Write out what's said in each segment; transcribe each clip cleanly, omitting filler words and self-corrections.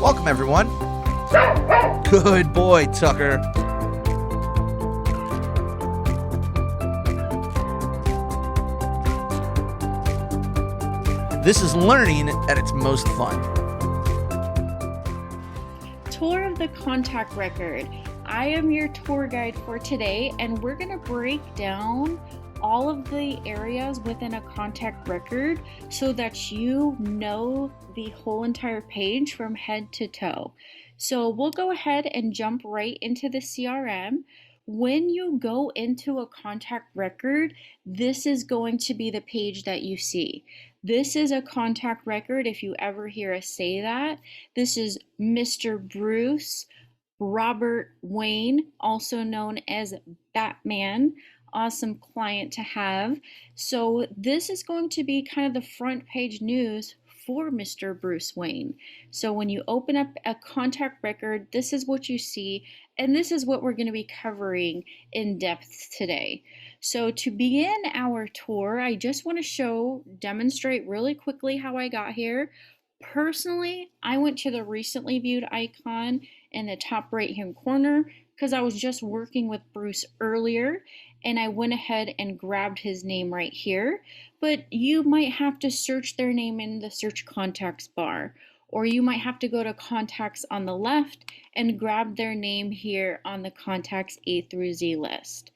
Welcome, everyone. Good boy, Tucker. This is learning at its most fun. Tour of the contact record. I am your tour guide for today, and we're going to break down all of the areas within a contact record so that you know the whole entire page from head to toe. So we'll go ahead and jump right into the CRM. When you go into a contact record, this is going to be the page that you see. This is a contact record, if you ever hear us say that. This is Mr. Bruce Robert Wayne, also known as Batman. Awesome client to have. So this is going to be kind of the front page news for Mr. Bruce Wayne. So when you open up a contact record, this is what you see, and this is what we're going to be covering in depth today. So to begin our tour, I just want to demonstrate really quickly how I got here. Personally, I went to the recently viewed icon in the top right hand corner because I was just working with Bruce earlier, and I went ahead and grabbed his name right here. But you might have to search their name in the search contacts bar, or you might have to go to contacts on the left and grab their name here on the contacts A through Z list.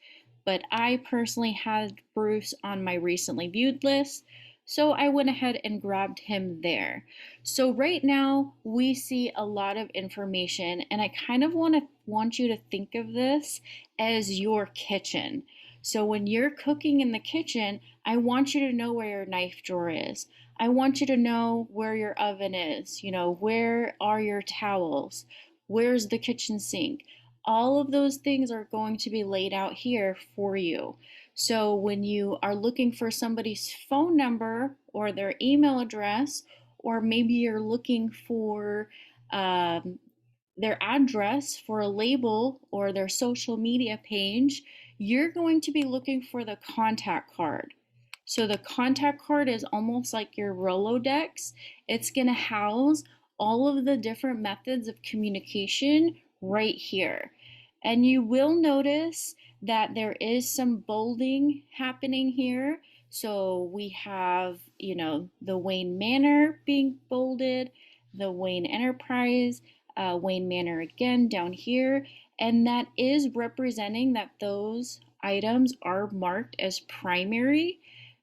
But I personally had Bruce on my recently viewed list, so I went ahead and grabbed him there. So right now we see a lot of information, and I kind of want you to think of this as your kitchen. So when you're cooking in the kitchen, I want you to know where your knife drawer is. I want you to know where your oven is. Where are your towels? Where's the kitchen sink? All of those things are going to be laid out here for you. So when you are looking for somebody's phone number or their email address, or maybe you're looking for their address for a label or their social media page, you're going to be looking for the contact card. So the contact card is almost like your Rolodex. It's going to house all of the different methods of communication right here. And you will notice that there is some bolding happening here. So we have, the Wayne Manor being bolded, the Wayne Enterprise, Wayne Manor again down here, and that is representing that those items are marked as primary,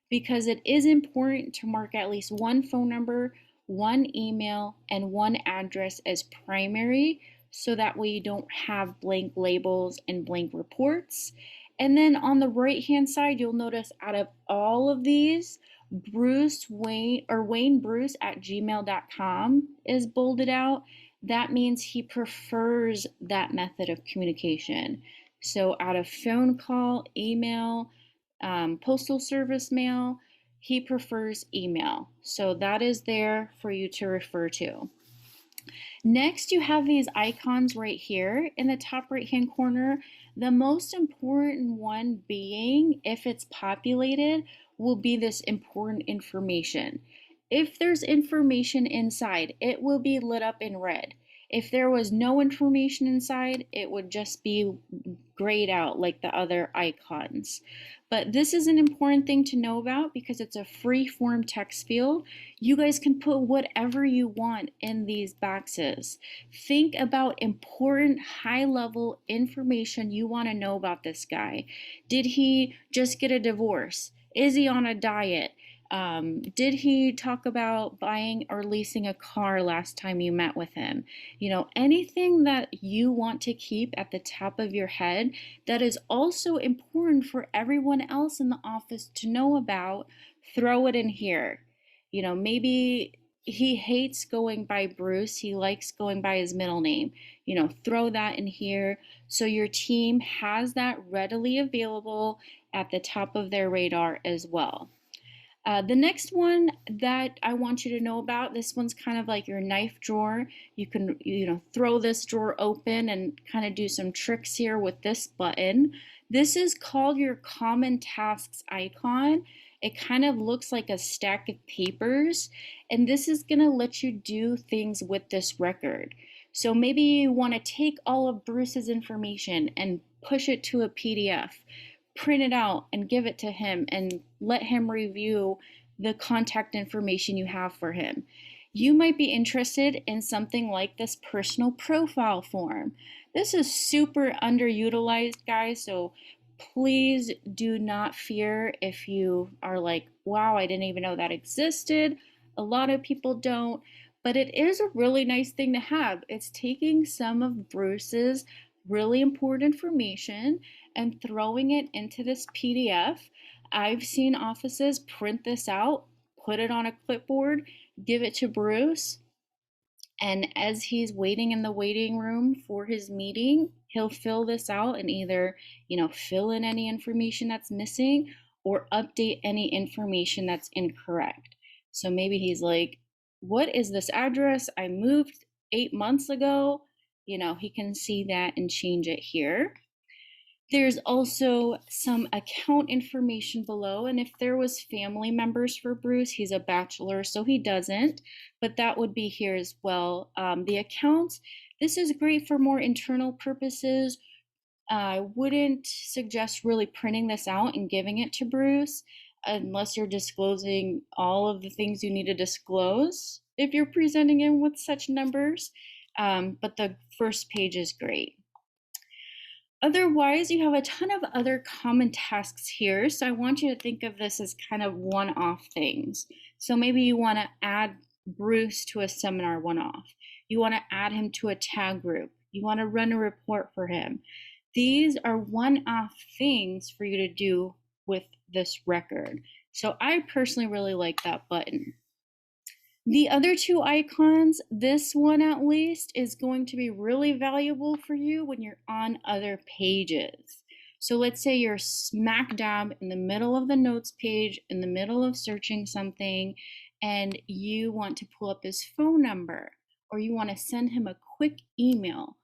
because it is important to mark at least one phone number, one email, and one address as primary, so that way you don't have blank labels and blank reports. And then on the right hand side, you'll notice out of all of these, WayneBruce@gmail.com is bolded out. That means he prefers that method of communication. So out of phone call, email, postal service mail, he prefers email. So that is there for you to refer to. Next, you have these icons right here in the top right hand corner. The most important one being, if it's populated, will be this important information. If there's information inside, it will be lit up in red. If there was no information inside, it would just be grayed out like the other icons. But this is an important thing to know about because it's a free form text field. You guys can put whatever you want in these boxes. Think about important high-level information you want to know about this guy. Did he just get a divorce? Is he on a diet? Did he talk about buying or leasing a car last time you met with him? Anything that you want to keep at the top of your head that is also important for everyone else in the office to know about, throw it in here. Maybe he hates going by Bruce. He likes going by his middle name. Throw that in here so your team has that readily available at the top of their radar as well. The next one that I want you to know about, this one's kind of like your knife drawer. You can, throw this drawer open and kind of do some tricks here with this button. This is called your common tasks icon. it kind of looks like a stack of papers, and this is going to let you do things with this record. So maybe you want to take all of Bruce's information and push it to a PDF, print it out and give it to him and let him review the contact information you have for him. You might be interested in something like this personal profile form. This is super underutilized, guys, so please do not fear if you are like, wow, I didn't even know that existed. A lot of people don't, but it is a really nice thing to have. It's taking some of Bruce's really important information and throwing it into this PDF. I've seen offices print this out, put it on a clipboard, give it to Bruce, and as he's waiting in the waiting room for his meeting, he'll fill this out and either, fill in any information that's missing or update any information that's incorrect. So maybe he's like, what is this address? I moved 8 months ago. He can see that and change it here. There's also some account information below, and if there was family members for Bruce, he's a bachelor, so he doesn't, but that would be here as well. The accounts, this is great for more internal purposes. I wouldn't suggest really printing this out and giving it to Bruce unless you're disclosing all of the things you need to disclose if you're presenting him with such numbers, but the first page is great. Otherwise, you have a ton of other common tasks here. So I want you to think of this as kind of one-off things. So maybe you want to add Bruce to a seminar one-off. You want to add him to a tag group. You want to run a report for him. These are one-off things for you to do with this record. So I personally really like that button. The other two icons, this one at least, is going to be really valuable for you when you're on other pages. So let's say you're smack dab in the middle of the notes page, in the middle of searching something, and you want to pull up his phone number, or you want to send him a quick email.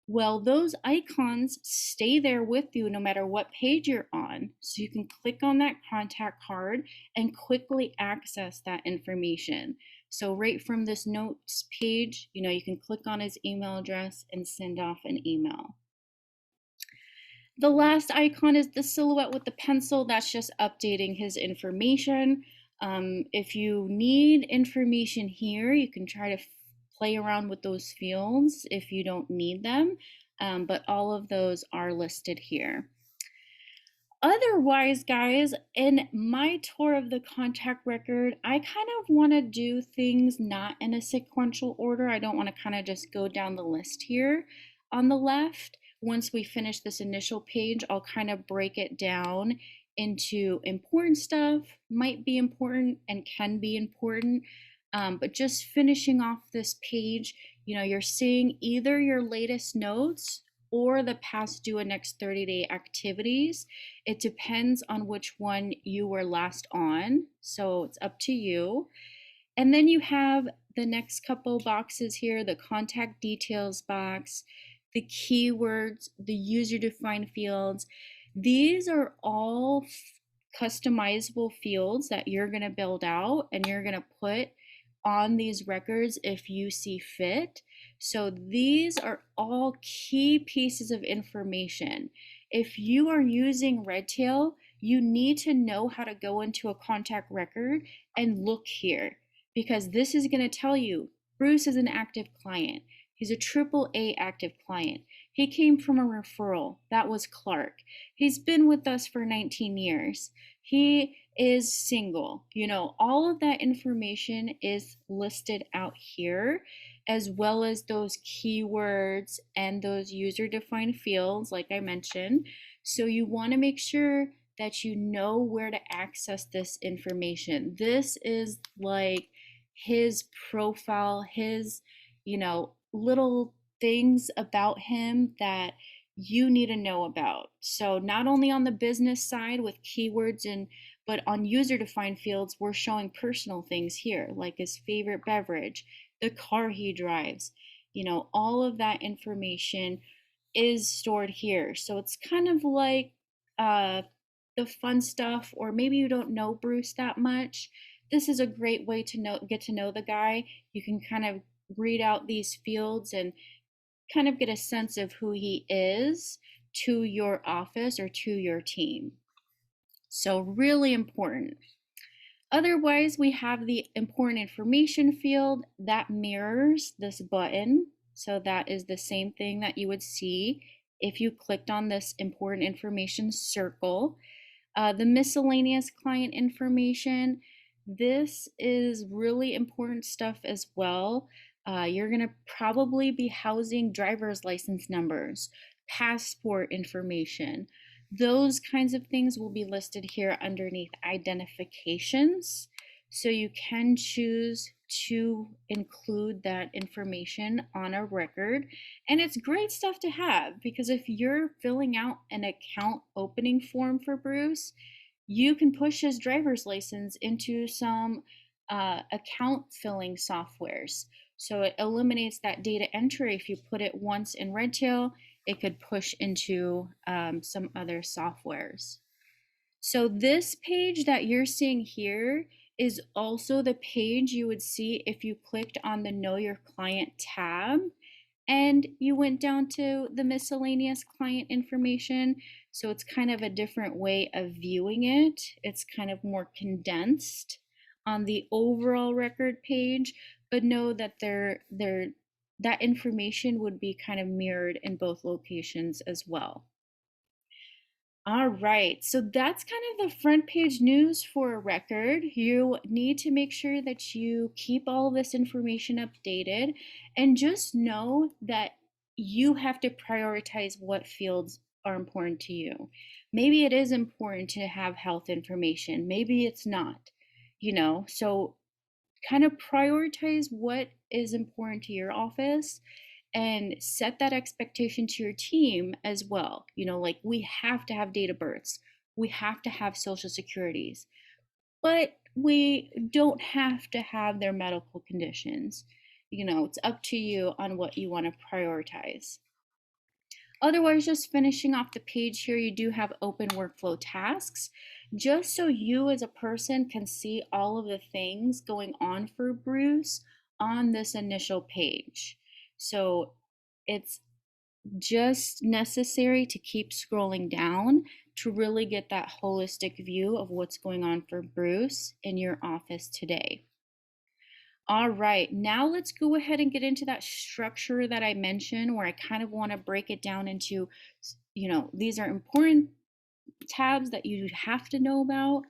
Well, those icons stay there with you no matter what page you're on. So you can click on that contact card and quickly access that information. So right from this notes page, you can click on his email address and send off an email. The last icon is the silhouette with the pencil. That's just updating his information. If you need information here, you can try to play around with those fields if you don't need them, but all of those are listed here. Otherwise, guys, in my tour of the contact record, I kind of want to do things not in a sequential order. I don't want to kind of just go down the list here. On the left, once we finish this initial page, I'll kind of break it down into important stuff, might be important and can be important. But just finishing off this page, you're seeing either your latest notes or the past due and next 30-day activities. It depends on which one you were last on, so it's up to you. And then you have the next couple boxes here, the contact details box, the keywords, the user-defined fields. These are all customizable fields that you're going to build out and you're going to put on these records if you see fit. So these are all key pieces of information. If you are using Redtail, you need to know how to go into a contact record and look here, because this is going to tell you Bruce is an active client. He's a AAA active client. He came from a referral. That was Clark. He's been with us for 19 years. He is single. All of that information is listed out here, as well as those keywords and those user-defined fields, like I mentioned. So you want to make sure that you know where to access this information. This is like his profile, his, little things about him that you need to know about. So not only on the business side with keywords but on user-defined fields, we're showing personal things here, like his favorite beverage, the car he drives. All of that information is stored here. So it's kind of like the fun stuff, or maybe you don't know Bruce that much, this is a great way to get to know the guy. You can kind of read out these fields and kind of get a sense of who he is to your office or to your team. So really important. Otherwise, we have the important information field that mirrors this button. So that is the same thing that you would see if you clicked on this important information circle. The miscellaneous client information, this is really important stuff as well. You're going to probably be housing driver's license numbers, passport information. Those kinds of things will be listed here underneath identifications. So you can choose to include that information on a record. And it's great stuff to have because if you're filling out an account opening form for Bruce, you can push his driver's license into some account filling softwares. So it eliminates that data entry. If you put it once in Redtail, it could push into some other softwares. So this page that you're seeing here is also the page you would see if you clicked on the Know Your Client tab and you went down to the miscellaneous client information. So it's kind of a different way of viewing it. It's kind of more condensed on the overall record page, but know that that information would be kind of mirrored in both locations as well. All right, so that's kind of the front page news for a record. You need to make sure that you keep all of this information updated and just know that you have to prioritize what fields are important to you. Maybe it is important to have health information, maybe it's not, so kind of prioritize what is important to your office and set that expectation to your team as well. Like we have to have date of births, we have to have social securities, but we don't have to have their medical conditions. It's up to you on what you want to prioritize. Otherwise, just finishing off the page here, you do have open workflow tasks, just so you as a person can see all of the things going on for Bruce on this initial page. So it's just necessary to keep scrolling down to really get that holistic view of what's going on for Bruce in your office today. All right, now let's go ahead and get into that structure that I mentioned where I kind of want to break it down into, these are important tabs that you have to know about.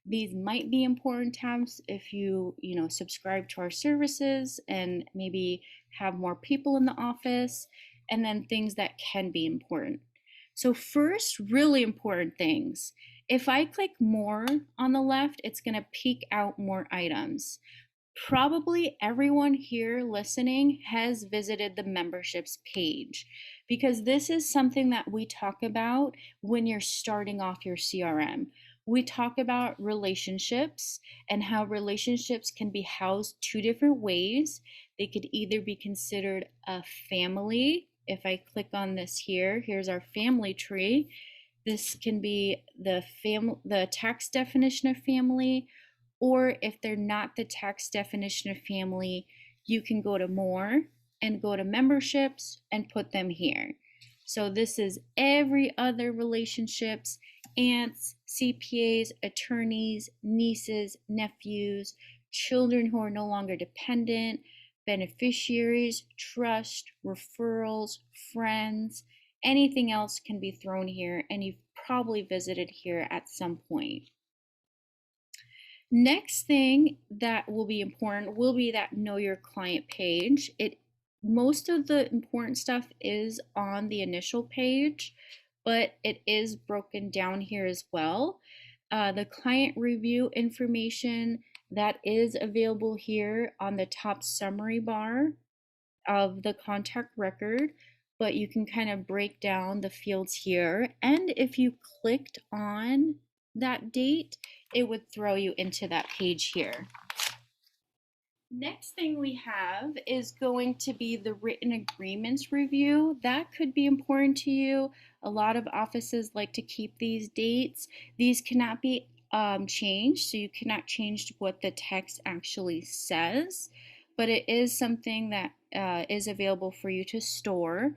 These might be important tabs if you subscribe to our services and maybe have more people in the office, and then things that can be important. So first, really important things. If I click more on the left, it's going to peek out more items. Probably everyone here listening has visited the memberships page because this is something that we talk about when you're starting off your CRM. We talk about relationships and how relationships can be housed two different ways. They could either be considered a family. If I click on this here, here's our family tree. This can be the tax definition of family, or if they're not the tax definition of family, you can go to more and go to memberships and put them here. So this is every other relationships, aunts, CPAs, attorneys, nieces, nephews, children who are no longer dependent, beneficiaries, trust, referrals, friends, anything else can be thrown here, and you've probably visited here at some point. Next thing that will be important will be that Know Your Client page. Most of the important stuff is on the initial page, but it is broken down here as well. The client review information that is available here on the top summary bar of the contact record, but you can kind of break down the fields here. And if you clicked on that date, it would throw you into that page here. Next thing we have is going to be the written agreements review. That could be important to you. A lot of offices like to keep these dates. These cannot be changed, so you cannot change what the text actually says, but it is something that is available for you to store.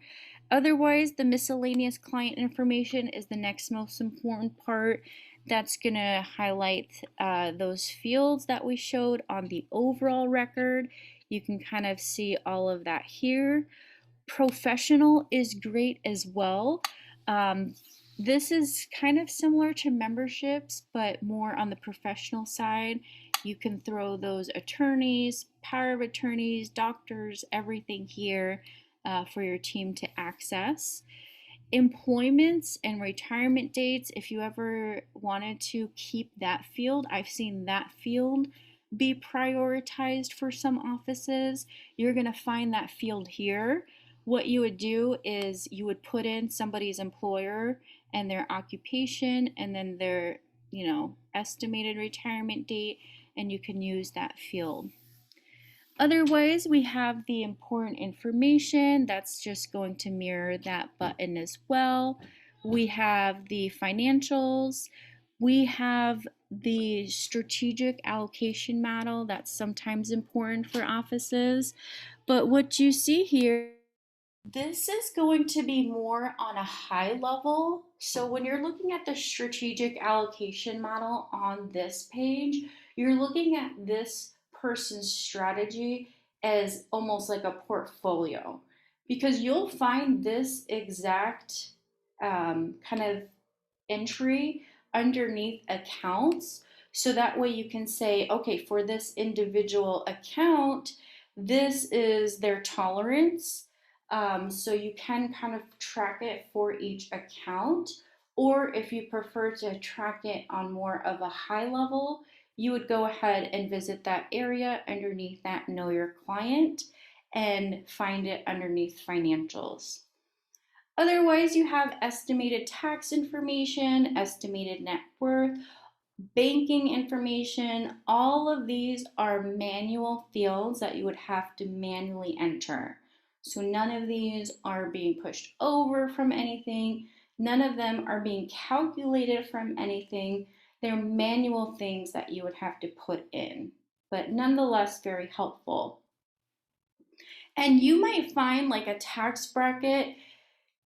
Otherwise, the miscellaneous client information is the next most important part. That's going to highlight those fields that we showed on the overall record. You can kind of see all of that here. Professional is great as well. This is kind of similar to memberships, but more on the professional side. You can throw those attorneys, power of attorneys, doctors, everything here for your team to access. Employments and retirement dates, if you ever wanted to keep that field, I've seen that field be prioritized for some offices. You're going to find that field here. What you would do is you would put in somebody's employer and their occupation and then their, estimated retirement date, and you can use that field. Otherwise, we have the important information that's just going to mirror that button as well. We have the financials. We have the strategic allocation model that's sometimes important for offices. But what you see here, this is going to be more on a high level. So when you're looking at the strategic allocation model on this page, you're looking at this person's strategy as almost like a portfolio, because you'll find this exact kind of entry underneath accounts. So that way you can say, okay, for this individual account, this is their tolerance. So you can kind of track it for each account. Or if you prefer to track it on more of a high level, you would go ahead and visit that area underneath that Know Your Client and find it underneath financials. Otherwise, you have estimated tax information, estimated net worth, banking information. All of these are manual fields that you would have to manually enter. So none of these are being pushed over from anything. None of them are being calculated from anything. They're manual things that you would have to put in, but nonetheless very helpful. And you might find like a tax bracket,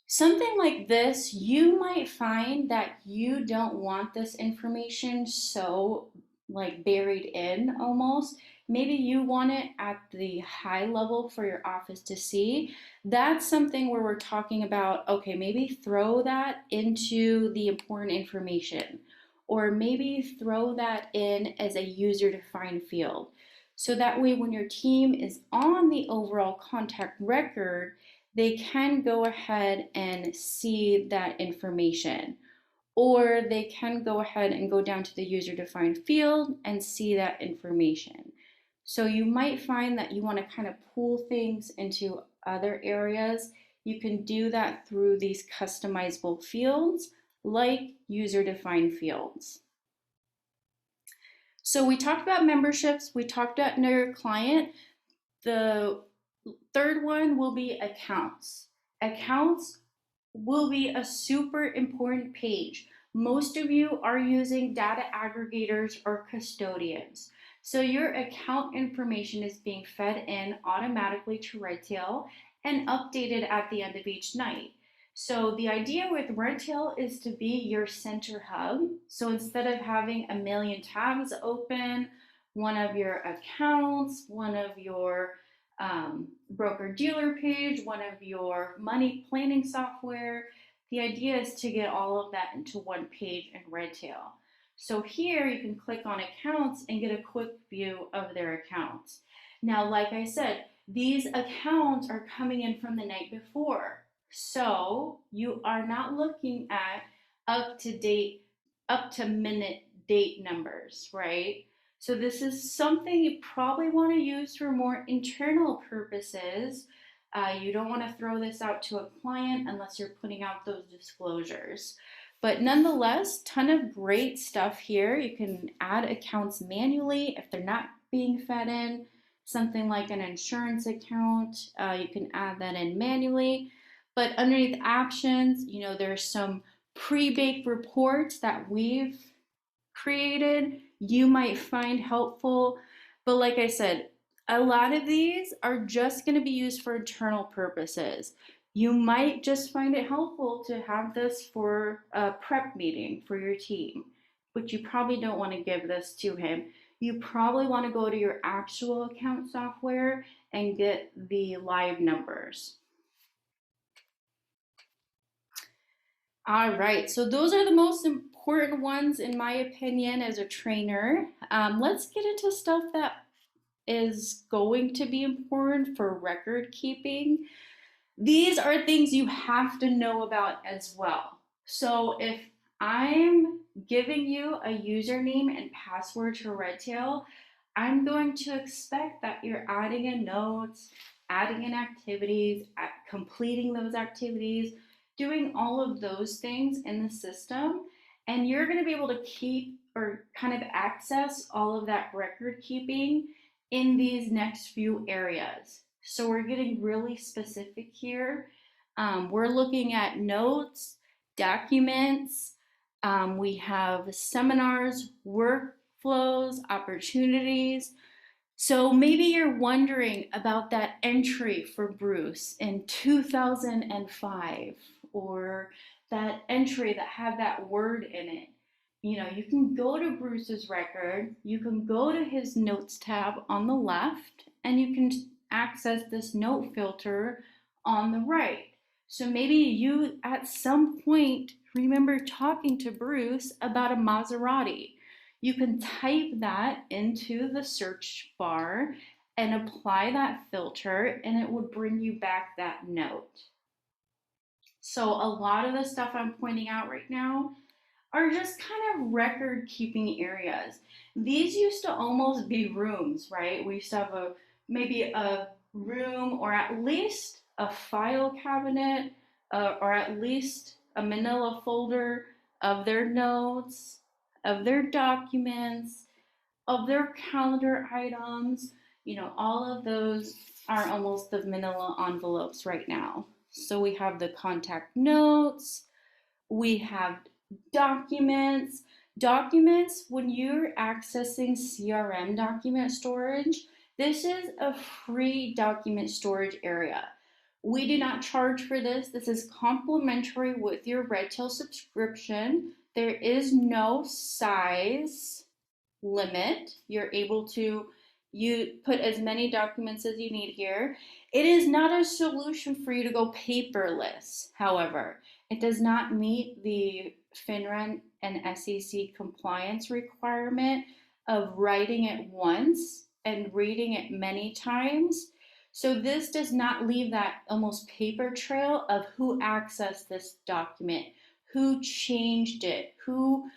something like this, you might find that you don't want this information so like buried in almost. Maybe you want it at the high level for your office to see. That's something where we're talking about, okay, maybe throw that into the important information, or maybe throw that in as a user-defined field. So that way when your team is on the overall contact record, they can go ahead and see that information. Or they can go ahead and go down to the user defined field and see that information. So you might find that you want to kind of pull things into other areas. You can do that through these customizable fields like user defined fields. So we talked about memberships, we talked about Know Your Client. The third one will be accounts. Accounts will be a super important page. Most of you are using data aggregators or custodians. So your account information is being fed in automatically to Redtail and updated at the end of each night. So the idea with Redtail is to be your center hub. So instead of having a million tabs open, one of your accounts, one of your broker dealer page, one of your money planning software. The idea is to get all of that into one page in Redtail. So here you can click on accounts and get a quick view of their accounts. Now, like I said, these accounts are coming in from the night before. So you are not looking at up to date, up to minute date numbers, right? So this is something you probably want to use for more internal purposes. You don't want to throw this out to a client unless you're putting out those disclosures. But nonetheless, ton of great stuff here. You can add accounts manually if they're not being fed in. something like an insurance account, you can add that in manually. But underneath actions, there's some pre-baked reports that we've created you might find helpful. But like I said, a lot of these are just going to be used for internal purposes. You might just find it helpful to have this for a prep meeting for your team, but you probably don't want to give this to him. You probably want to go to your actual account software and get the live numbers. All right, so those are the most important ones in my opinion as a trainer. Let's get into stuff that is going to be important for record keeping. These are things you have to know about as well. So if I'm giving you a username and password to Redtail, I'm going to expect that you're adding in notes, adding in activities, completing those activities, doing all of those things in the system. And you're going to be able to keep or kind of access all of that record keeping in these next few areas. So we're getting really specific here. We're looking at notes, documents, we have seminars, workflows, opportunities. So maybe you're wondering about that entry for Bruce in 2005 or that entry that had that word in it. You can go to Bruce's record, you can go to his notes tab on the left, and you can access this note filter on the right. So maybe you at some point remember talking to Bruce about a Maserati. You can type that into the search bar and apply that filter, and it would bring you back that note. So a lot of the stuff I'm pointing out right now are just kind of record keeping areas. These used to almost be rooms, right? We used to have maybe a room or at least a file cabinet or at least a manila folder of their notes, of their documents, of their calendar items. All of those are almost the manila envelopes right now. So we have the contact notes, we have documents. Documents, when you're accessing CRM document storage, this is a free document storage area. We do not charge for this. This is complimentary with your Redtail subscription. There is no size limit. You're able to put as many documents as you need here. It is not a solution for you to go paperless, however. It does not meet the FINRA and SEC compliance requirement of writing it once and reading it many times. So this does not leave that almost paper trail of who accessed this document, who changed it, who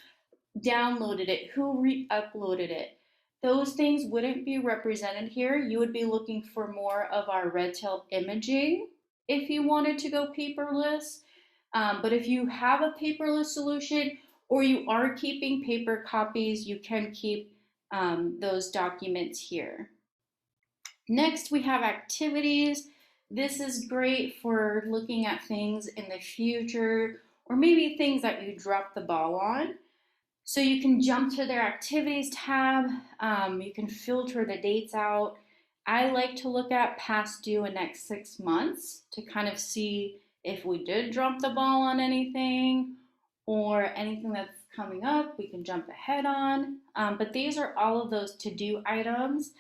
downloaded it, who re-uploaded it. Those things wouldn't be represented here. You would be looking for more of our Redtail imaging if you wanted to go paperless. But if you have a paperless solution or you are keeping paper copies, you can keep those documents here. Next, we have activities. This is great for looking at things in the future or maybe things that you dropped the ball on. So you can jump to their activities tab. You can filter the dates out. I like to look at past due and next 6 months to kind of see if we did drop the ball on anything or anything that's coming up, we can jump ahead on. But these are all of those to-do items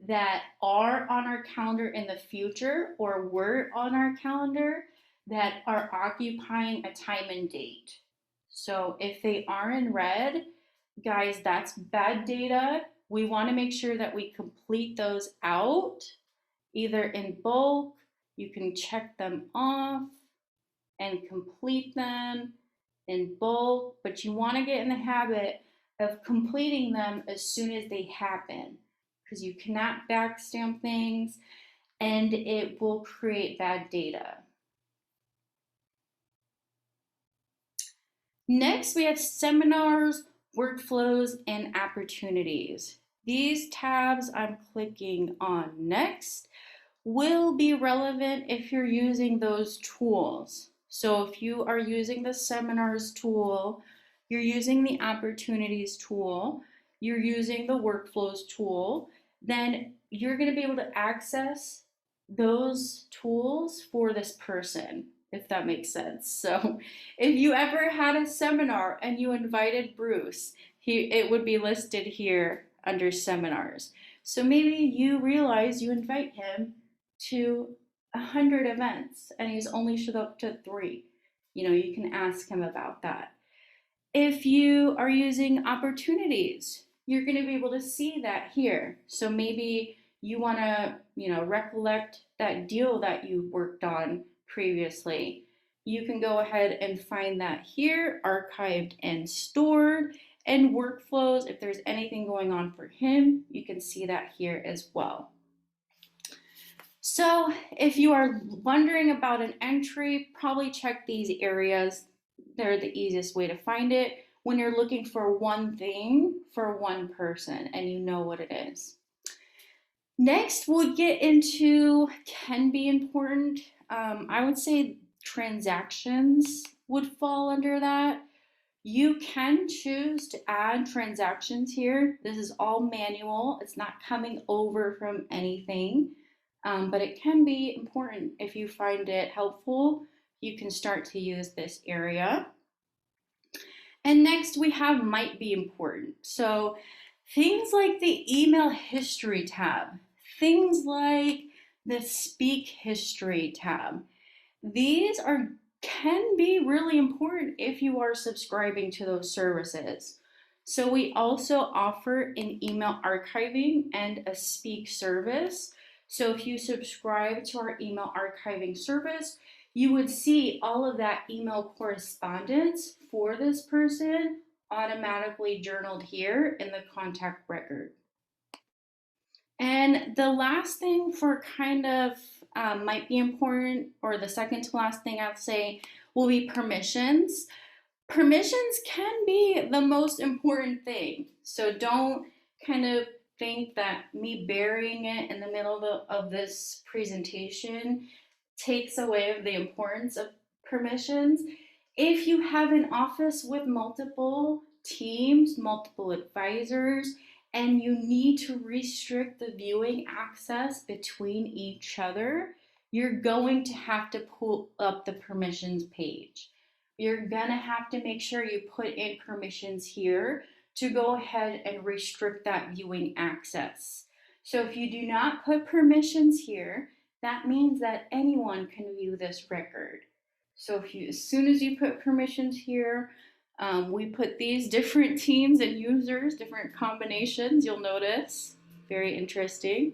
that are on our calendar in the future or were on our calendar that are occupying a time and date. So if they are in red, guys, that's bad data. We want to make sure that we complete those out, either in bulk, you can check them off and complete them in bulk, but you want to get in the habit of completing them as soon as they happen because you cannot backstamp things and it will create bad data. Next, we have seminars, workflows, and opportunities. These tabs I'm clicking on next will be relevant if you're using those tools. So if you are using the seminars tool, you're using the opportunities tool, you're using the workflows tool, then you're going to be able to access those tools for this person, if that makes sense. So if you ever had a seminar and you invited Bruce, it would be listed here under seminars. So maybe you realize you invite him to 100 events and he's only showed up to 3. You can ask him about that. If you are using opportunities, you're going to be able to see that here. So maybe you want to, recollect that deal that you worked on previously. You can go ahead and find that here, archived and stored. And workflows, if there's anything going on for him, you can see that here as well. So if you are wondering about an entry, probably check these areas. They're the easiest way to find it when you're looking for one thing for one person and you know what it is. Next, we'll get into can be important. I would say transactions would fall under that. You can choose to add transactions here. This is all manual. It's not coming over from anything, but it can be important. If you find it helpful, you can start to use this area. And next we have might be important. So things like the email history tab, things like the speak history tab. These can be really important if you are subscribing to those services. So we also offer an email archiving and a speak service. So if you subscribe to our email archiving service, you would see all of that email correspondence for this person automatically journaled here in the contact record. And the last thing for kind of might be important, or the second to last thing I'll say, will be permissions. Permissions can be the most important thing. So don't kind of think that me burying it in the middle of this presentation takes away the importance of permissions. If you have an office with multiple teams, multiple advisors, and you need to restrict the viewing access between each other, you're going to have to pull up the permissions page. You're gonna have to make sure you put in permissions here to go ahead and restrict that viewing access. So if you do not put permissions here, that means that anyone can view this record. So as soon as you put permissions here, we put these different teams and users, different combinations, you'll notice. Very interesting.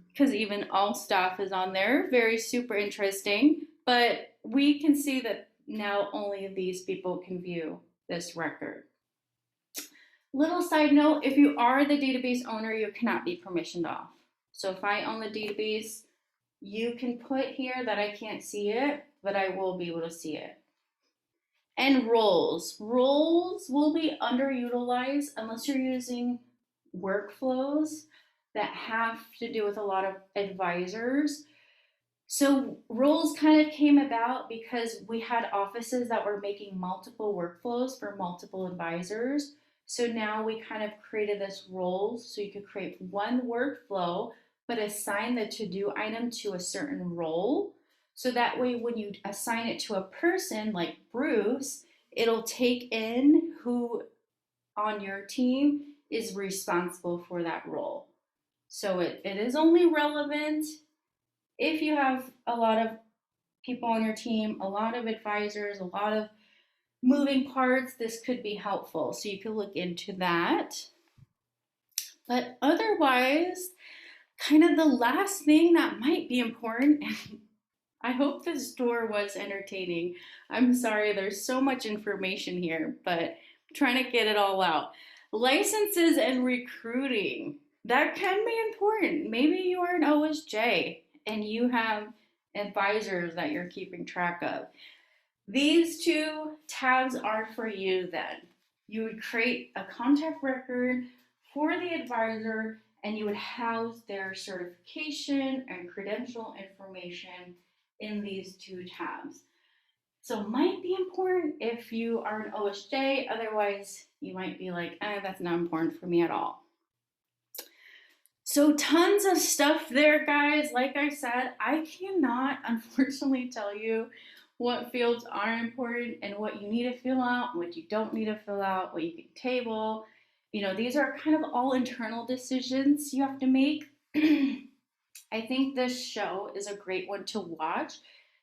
Because even all staff is on there. Very super interesting. But we can see that now only these people can view this record. Little side note, if you are the database owner, you cannot be permissioned off. So if I own the database, you can put here that I can't see it, but I will be able to see it. And roles. Roles will be underutilized unless you're using workflows that have to do with a lot of advisors. So roles kind of came about because we had offices that were making multiple workflows for multiple advisors. So now we kind of created this roles so you could create one workflow but assign the to-do item to a certain role. So that way when you assign it to a person like Bruce, it'll take in who on your team is responsible for that role. So it is only relevant if you have a lot of people on your team, a lot of advisors, a lot of moving parts. This could be helpful. So you could look into that. But otherwise, kind of the last thing that might be important, and I hope this tour was entertaining. I'm sorry, there's so much information here, but I'm trying to get it all out. Licenses and recruiting. That can be important. Maybe you are an OSJ and you have advisors that you're keeping track of. These 2 tabs are for you then. You would create a contact record for the advisor, and you would house their certification and credential information in these two tabs. So might be important if you are an OSJ, otherwise you might be like, that's not important for me at all. So tons of stuff there, guys. Like I said, I cannot unfortunately tell you what fields are important and what you need to fill out, what you don't need to fill out, what you can table. These are kind of all internal decisions you have to make. I think this show is a great one to watch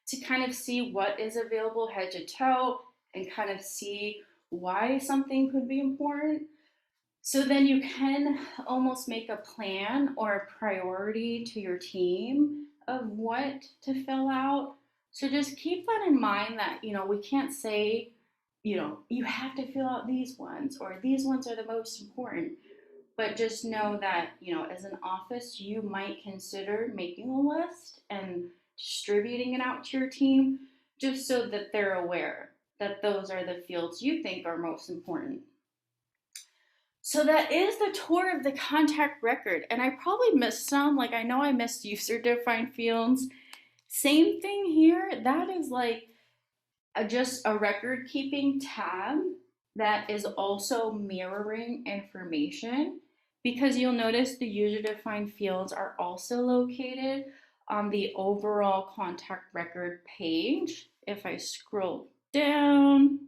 to kind of see what is available head to toe and kind of see why something could be important. So then you can almost make a plan or a priority to your team of what to fill out. So just keep that in mind that, we can't say, you have to fill out these ones or these ones are the most important. But just know that, as an office, you might consider making a list and distributing it out to your team just so that they're aware that those are the fields you think are most important. So that is the tour of the contact record. And I probably missed some, like I know I missed user-defined fields. Same thing here. That is like just a record keeping tab that is also mirroring information, because you'll notice the user-defined fields are also located on the overall contact record page. If I scroll down,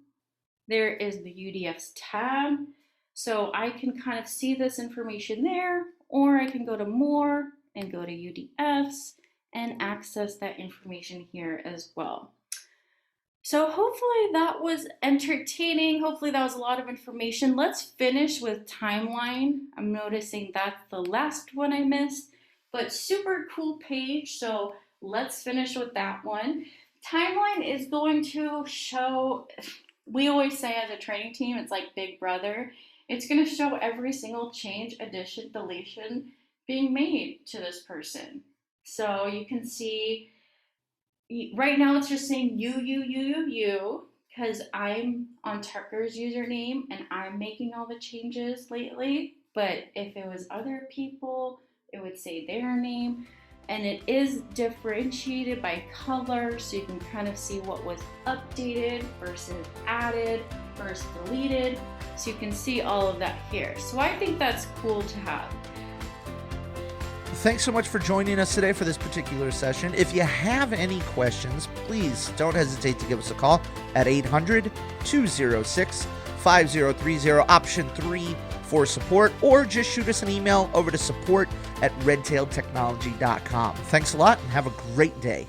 there is the UDFs tab. So I can kind of see this information there, or I can go to more and go to UDFs and access that information here as well. So hopefully that was entertaining. Hopefully that was a lot of information. Let's finish with timeline. I'm noticing that's the last one I missed, but super cool page. So let's finish with that one. Timeline is going to show, we always say as a training team, it's like Big Brother. It's going to show every single change, addition, deletion being made to this person. So you can see, right now it's just saying you, because I'm on Tucker's username and I'm making all the changes lately. But if it was other people, it would say their name. And it is differentiated by color, so you can kind of see what was updated versus added versus deleted. So you can see all of that here. So I think that's cool to have. Thanks so much for joining us today for this particular session. If you have any questions, please don't hesitate to give us a call at 800-206-5030, option 3 for support, or just shoot us an email over to support@redtailtechnology.com. Thanks a lot and have a great day.